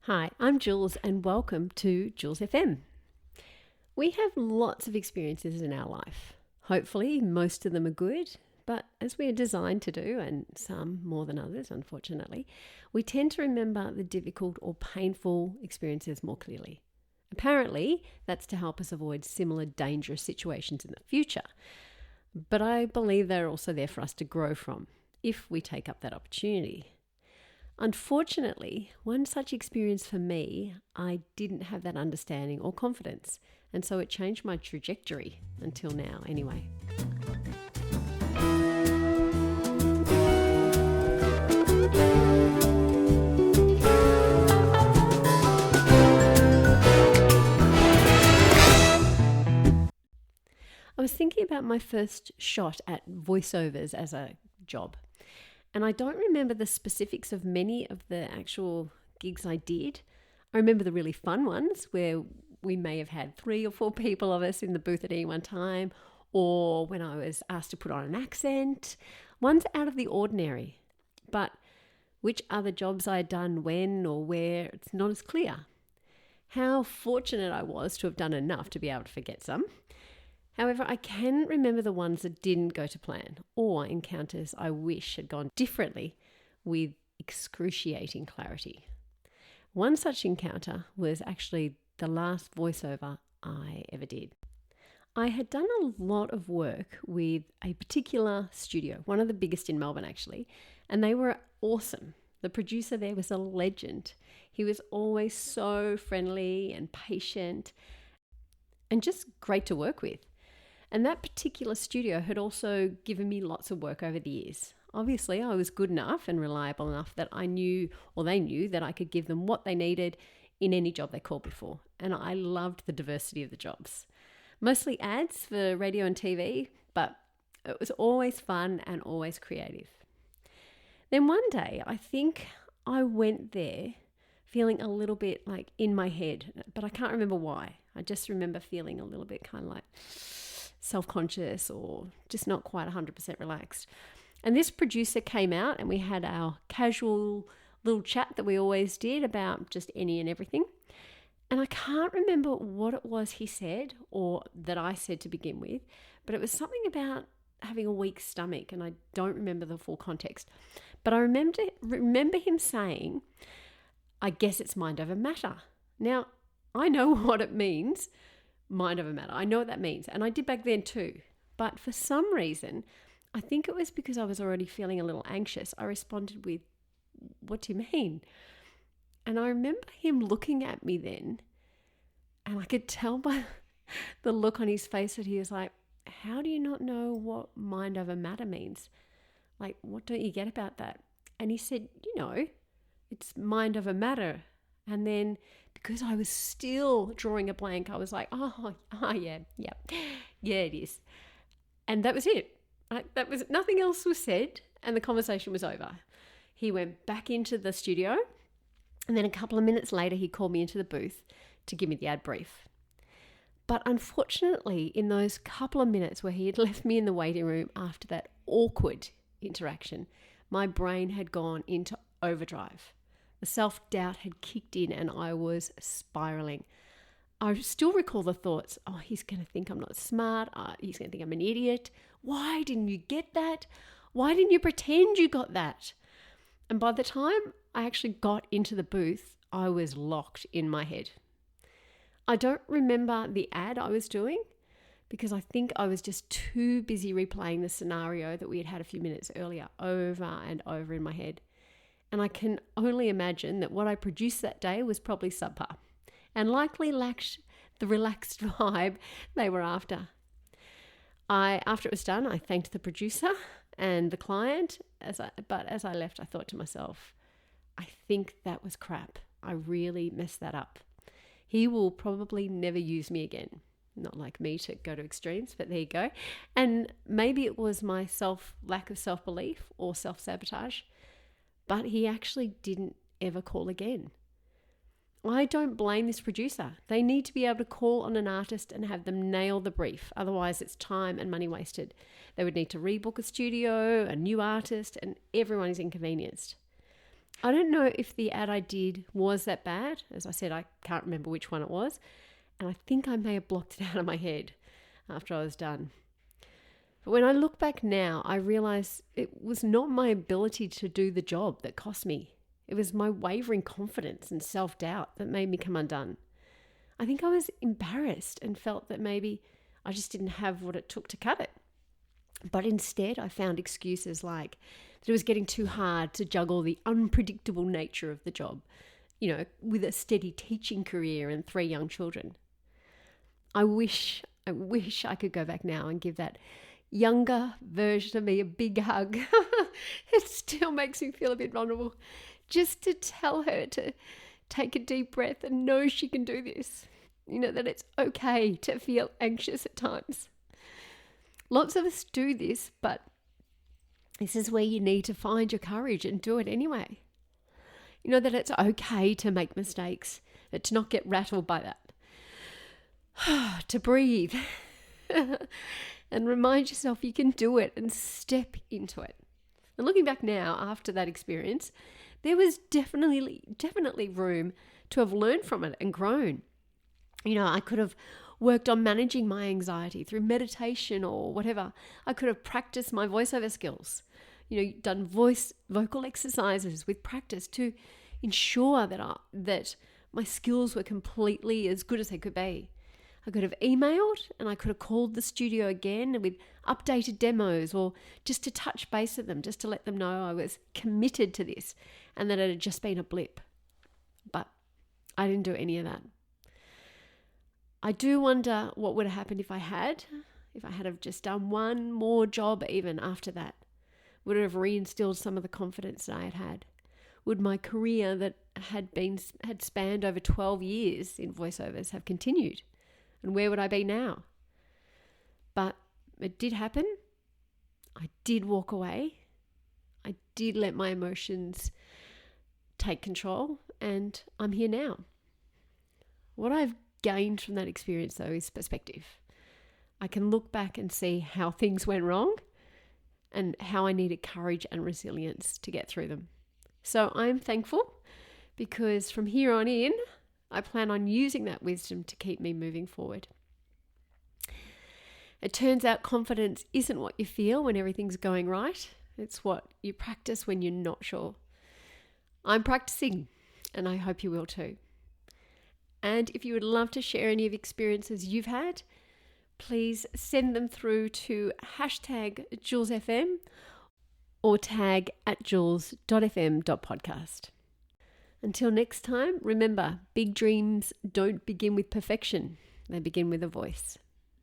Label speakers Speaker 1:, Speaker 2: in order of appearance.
Speaker 1: Hi, I'm Jules and welcome to Jules FM. We have lots of experiences in our life. Hopefully, most of them are good, but as we are designed to do, and some more than others, unfortunately, we tend to remember the difficult or painful experiences more clearly. Apparently, that's to help us avoid similar dangerous situations in the future. But I believe they're also there for us to grow from if we take up that opportunity. Unfortunately, one such experience for me, I didn't have that understanding or confidence, and so it changed my trajectory until now, anyway. I was thinking about my first shot at voiceovers as a job. And I don't remember the specifics of many of the actual gigs I did. I remember the really fun ones where we may have had 3 or 4 people of us in the booth at any one time, or when I was asked to put on an accent. One's out of the ordinary. But which other jobs I had done when or where, it's not as clear. How fortunate I was to have done enough to be able to forget some. However, I can remember the ones that didn't go to plan or encounters I wish had gone differently with excruciating clarity. One such encounter was actually the last voiceover I ever did. I had done a lot of work with a particular studio, one of the biggest in Melbourne actually, and they were awesome. The producer there was a legend. He was always so friendly and patient and just great to work with. And that particular studio had also given me lots of work over the years. Obviously, I was good enough and reliable enough that I knew, or they knew, that I could give them what they needed in any job they called me for. And I loved the diversity of the jobs. Mostly ads for radio and TV, but it was always fun and always creative. Then one day, I think I went there feeling a little bit like in my head, but I can't remember why. I just remember feeling a little bit kind of like self-conscious or just not quite 100% relaxed. And this producer came out and we had our casual little chat that we always did about just any and everything. And I can't remember what it was he said or that I said to begin with, but it was something about having a weak stomach, and I don't remember the full context. But I remember him saying, I guess it's mind over matter. Now, I know what it means. Mind over matter. I know what that means. And I did back then too. But for some reason, I think it was because I was already feeling a little anxious, I responded with, what do you mean? And I remember him looking at me then, and I could tell by the look on his face that he was like, how do you not know what mind over matter means? Like, what don't you get about that? And he said, it's mind over matter. And then because I was still drawing a blank, I was like, yeah, it is. And that was it. Nothing else was said, and the conversation was over. He went back into the studio, and then a couple of minutes later, he called me into the booth to give me the ad brief. But unfortunately, in those couple of minutes where he had left me in the waiting room after that awkward interaction, my brain had gone into overdrive. The self-doubt had kicked in and I was spiraling. I still recall the thoughts, he's going to think I'm not smart. He's going to think I'm an idiot. Why didn't you get that? Why didn't you pretend you got that? And by the time I actually got into the booth, I was locked in my head. I don't remember the ad I was doing because I think I was just too busy replaying the scenario that we had had a few minutes earlier over and over in my head. And I can only imagine that what I produced that day was probably subpar and likely lacked the relaxed vibe they were after. After it was done, I thanked the producer and the client. But as I left, I thought to myself, I think that was crap. I really messed that up. He will probably never use me again. Not like me to go to extremes, but there you go. And maybe it was my lack of self-belief or self-sabotage. But he actually didn't ever call again. I don't blame this producer. They need to be able to call on an artist and have them nail the brief. Otherwise, it's time and money wasted. They would need to rebook a studio, a new artist, and everyone is inconvenienced. I don't know if the ad I did was that bad. As I said, I can't remember which one it was. And I think I may have blocked it out of my head after I was done. But when I look back now, I realize it was not my ability to do the job that cost me. It was my wavering confidence and self-doubt that made me come undone. I think I was embarrassed and felt that maybe I just didn't have what it took to cut it. But instead, I found excuses like that it was getting too hard to juggle the unpredictable nature of the job, with a steady teaching career and 3 young children. I wish I could go back now and give that younger version of me a big hug. It still makes me feel a bit vulnerable. Just to tell her to take a deep breath and know she can do this. That it's okay to feel anxious at times. Lots of us do this, but this is where you need to find your courage and do it anyway. That it's okay to make mistakes, but to not get rattled by that. To breathe and remind yourself you can do it and step into it. And looking back now after that experience, there was definitely room to have learned from it and grown. I could have worked on managing my anxiety through meditation or whatever. I could have practiced my voiceover skills, done vocal exercises with practice to ensure that my skills were completely as good as they could be. I could have emailed and I could have called the studio again with updated demos or just to touch base with them, just to let them know I was committed to this and that it had just been a blip. But I didn't do any of that. I do wonder what would have happened if I had have just done one more job even after that. Would it have reinstilled some of the confidence that I had? Would my career that had spanned over 12 years in voiceovers have continued? And where would I be now? But it did happen. I did walk away. I did let my emotions take control, and I'm here now. What I've gained from that experience, though, is perspective. I can look back and see how things went wrong and how I needed courage and resilience to get through them. So I'm thankful because from here on in, I plan on using that wisdom to keep me moving forward. It turns out confidence isn't what you feel when everything's going right. It's what you practice when you're not sure. I'm practicing, and I hope you will too. And if you would love to share any of the experiences you've had, please send them through to #JulesFM or tag @jules.fm.podcast. Until next time, remember, big dreams don't begin with perfection. They begin with a voice.